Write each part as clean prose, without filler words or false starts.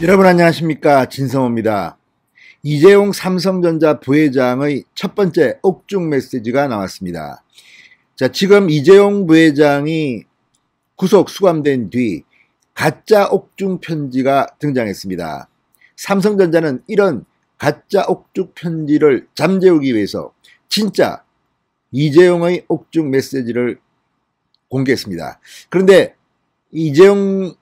여러분 안녕하십니까, 진성호입니다. 이재용 삼성전자 부회장의 첫 번째 옥중 메시지가 나왔습니다. 자, 지금 이재용 부회장이 구속 수감된 뒤 가짜 옥중 편지가 등장했습니다. 삼성전자는 이런 가짜 옥중 편지를 잠재우기 위해서 진짜 이재용의 옥중 메시지를 공개했습니다. 그런데 이재용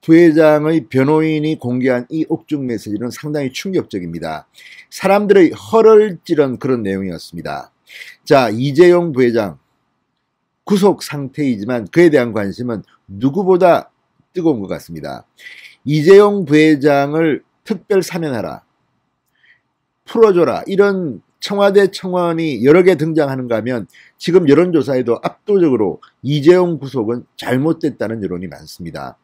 부회장의 변호인이 공개한 이 옥중 메시지는 상당히 충격적입니다. 사람들의 허를 찌른 그런 내용이었습니다. 자, 이재용 부회장 구속 상태이지만 그에 대한 관심은 누구보다 뜨거운 것 같습니다. 이재용 부회장을 특별 사면하라, 풀어줘라, 이런 청와대 청원이 여러 개 등장하는가 하면 지금 여론조사에도 압도적으로 이재용 구속은 잘못됐다는 여론이 많습니다.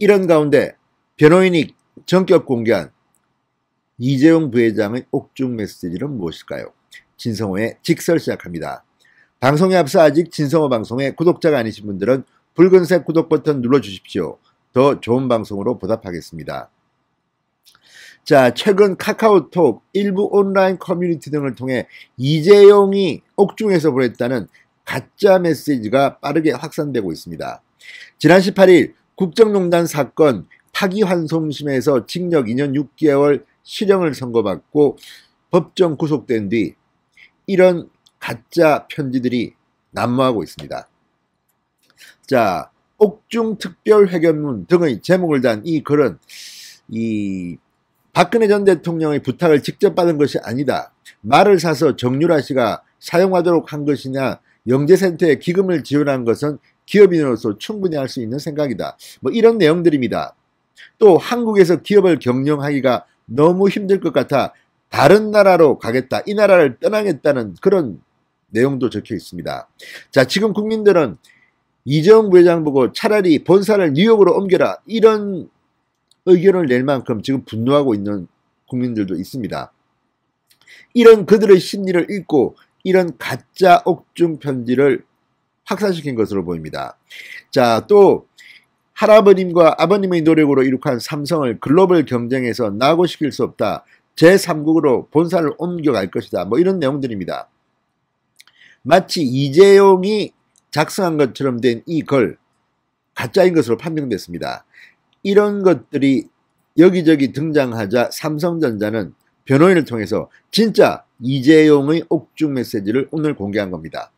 이런 가운데 변호인이 전격 공개한 이재용 부회장의 옥중 메시지는 무엇일까요? 진성호의 직설 시작합니다. 방송에 앞서 아직 진성호 방송에 구독자가 아니신 분들은 붉은색 구독 버튼 눌러주십시오. 더 좋은 방송으로 보답하겠습니다. 자, 최근 카카오톡, 일부 온라인 커뮤니티 등을 통해 이재용이 옥중에서 보냈다는 가짜 메시지가 빠르게 확산되고 있습니다. 지난 18일 국정농단 사건 파기환송심에서 징역 2년 6개월 실형을 선고받고 법정 구속된 뒤 이런 가짜 편지들이 난무하고 있습니다. 자, 옥중 특별회견문 등의 제목을 단 이 글은 박근혜 전 대통령의 부탁을 직접 받은 것이 아니다, 말을 사서 정유라 씨가 사용하도록 한 것이냐, 영재센터에 기금을 지원한 것은 기업인으로서 충분히 할 수 있는 생각이다, 뭐 이런 내용들입니다. 또 한국에서 기업을 경영하기가 너무 힘들 것 같아 다른 나라로 가겠다, 이 나라를 떠나겠다는 그런 내용도 적혀 있습니다. 자, 지금 국민들은 이재용 부회장 보고 차라리 본사를 뉴욕으로 옮겨라, 이런 의견을 낼 만큼 지금 분노하고 있는 국민들도 있습니다. 이런 그들의 심리를 읽고 이런 가짜 옥중 편지를 확산시킨 것으로 보입니다. 자, 또 할아버님과 아버님의 노력으로 이룩한 삼성을 글로벌 경쟁에서 낙오시킬 수 없다, 제3국으로 본사를 옮겨갈 것이다, 뭐 이런 내용들입니다. 마치 이재용이 작성한 것처럼 된 이 글 가짜인 것으로 판명됐습니다. 이런 것들이 여기저기 등장하자 삼성전자는 변호인을 통해서 진짜 이재용의 옥중 메시지를 오늘 공개한 겁니다.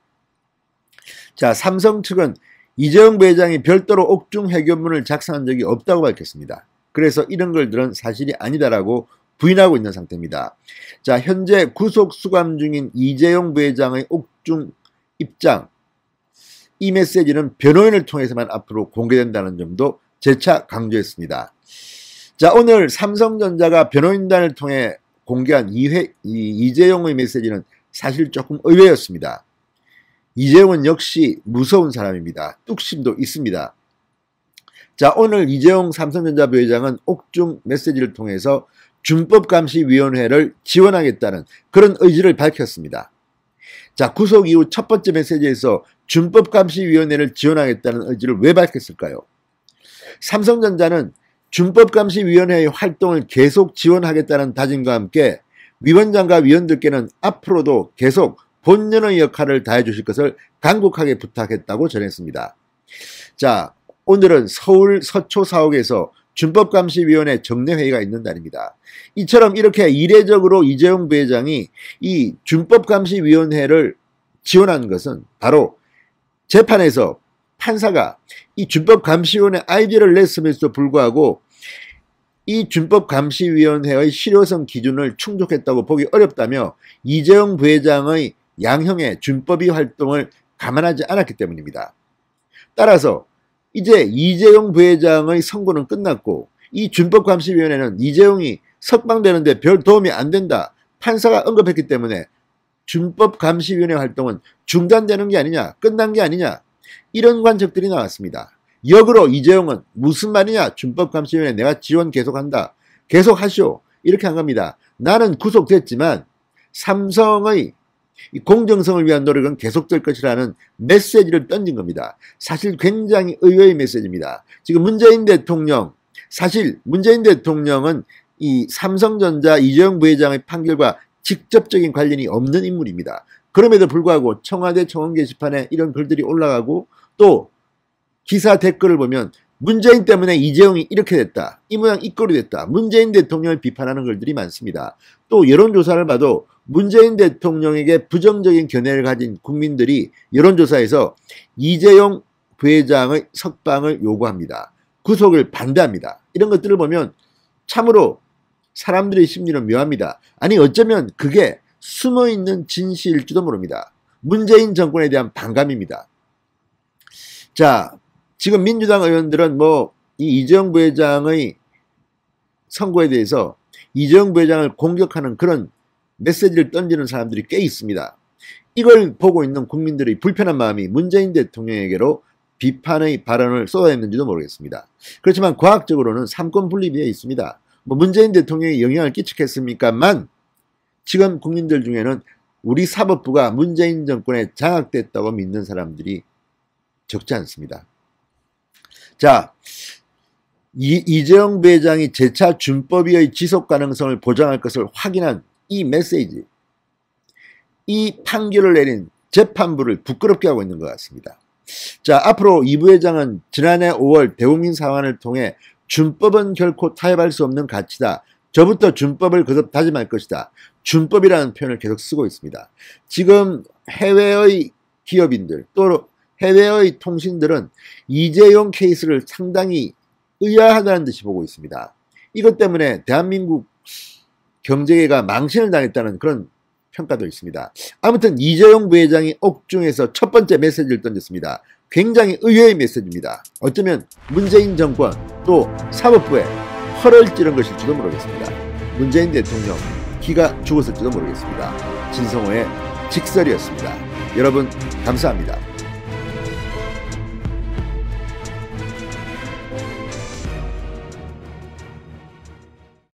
자, 삼성 측은 이재용 부회장이 별도로 옥중 회견문을 작성한 적이 없다고 밝혔습니다. 그래서 이런 글들은 사실이 아니다라고 부인하고 있는 상태입니다. 자, 현재 구속 수감 중인 이재용 부회장의 옥중 입장, 이 메시지는 변호인을 통해서만 앞으로 공개된다는 점도 재차 강조했습니다. 자, 오늘 삼성전자가 변호인단을 통해 공개한 이재용의 메시지는 사실 조금 의외였습니다. 이재용은 역시 무서운 사람입니다. 뚝심도 있습니다. 자, 오늘 이재용 삼성전자 부회장은 옥중 메시지를 통해서 준법감시위원회를 지원하겠다는 그런 의지를 밝혔습니다. 자, 구속 이후 첫 번째 메시지에서 준법감시위원회를 지원하겠다는 의지를 왜 밝혔을까요? 삼성전자는 준법감시위원회의 활동을 계속 지원하겠다는 다짐과 함께 위원장과 위원들께는 앞으로도 계속 본연의 역할을 다해 주실 것을 간곡하게 부탁했다고 전했습니다. 자, 오늘은 서울 서초 사옥에서 준법감시위원회 정례회의가 있는 날입니다. 이처럼 이렇게 이례적으로 이재용 부회장이 이 준법감시위원회를 지원한 것은 바로 재판에서 판사가 이 준법감시위원회 아이디어를 냈음에도 불구하고 이 준법감시위원회의 실효성 기준을 충족했다고 보기 어렵다며 이재용 부회장의 양형의 준법위 활동을 감안하지 않았기 때문입니다. 따라서 이제 이재용 부회장의 선고는 끝났고 이 준법감시위원회는 이재용이 석방되는데 별 도움이 안 된다, 판사가 언급했기 때문에 준법감시위원회 활동은 중단되는 게 아니냐, 끝난 게 아니냐, 이런 관측들이 나왔습니다. 역으로 이재용은 무슨 말이냐, 준법감시위원회 내가 지원 계속한다, 계속하시오, 이렇게 한 겁니다. 나는 구속됐지만 삼성의 공정성을 위한 노력은 계속될 것이라는 메시지를 던진 겁니다. 사실 굉장히 의외의 메시지입니다. 지금 문재인 대통령 사실 문재인 대통령은 이 삼성전자 이재용 부회장의 판결과 직접적인 관련이 없는 인물입니다. 그럼에도 불구하고 청와대 청원 게시판에 이런 글들이 올라가고 또 기사 댓글을 보면 문재인 때문에 이재용이 이렇게 됐다. 이 모양 이 꼴이 됐다. 문재인 대통령을 비판하는 글들이 많습니다. 또 여론조사를 봐도 문재인 대통령에게 부정적인 견해를 가진 국민들이 여론조사에서 이재용 부회장의 석방을 요구합니다. 구속을 반대합니다. 이런 것들을 보면 참으로 사람들의 심리는 묘합니다. 아니 어쩌면 그게 숨어있는 진실일지도 모릅니다. 문재인 정권에 대한 반감입니다. 자, 지금 민주당 의원들은 이 이재용 부회장의 선고에 대해서 이재용 부회장을 공격하는 그런 메시지를 던지는 사람들이 꽤 있습니다. 이걸 보고 있는 국민들의 불편한 마음이 문재인 대통령에게로 비판의 발언을 쏟아냈는지도 모르겠습니다. 그렇지만 과학적으로는 삼권 분립되어 있습니다. 문재인 대통령이 영향을 끼쳤겠습니까만 지금 국민들 중에는 우리 사법부가 문재인 정권에 장악됐다고 믿는 사람들이 적지 않습니다. 자, 이재용 부회장이 재차 준법위의 지속 가능성을 보장할 것을 확인한 이 메시지, 이 판결을 내린 재판부를 부끄럽게 하고 있는 것 같습니다. 자, 앞으로 이 부회장은 지난해 5월 대국민 상환을 통해 준법은 결코 타협할 수 없는 가치다. 저부터 준법을 거듭 다짐할 것이다. 준법이라는 표현을 계속 쓰고 있습니다. 지금 해외의 기업인들 또 해외의 통신들은 이재용 케이스를 상당히 의아하다는 듯이 보고 있습니다. 이것 때문에 대한민국 경제계가 망신을 당했다는 그런 평가도 있습니다. 아무튼 이재용 부회장이 옥중에서 첫 번째 메시지를 던졌습니다. 굉장히 의외의 메시지입니다. 어쩌면 문재인 정권 또 사법부에 허를 찌른 것일지도 모르겠습니다. 문재인 대통령 기가 죽었을지도 모르겠습니다. 진성호의 직설이었습니다. 여러분 감사합니다.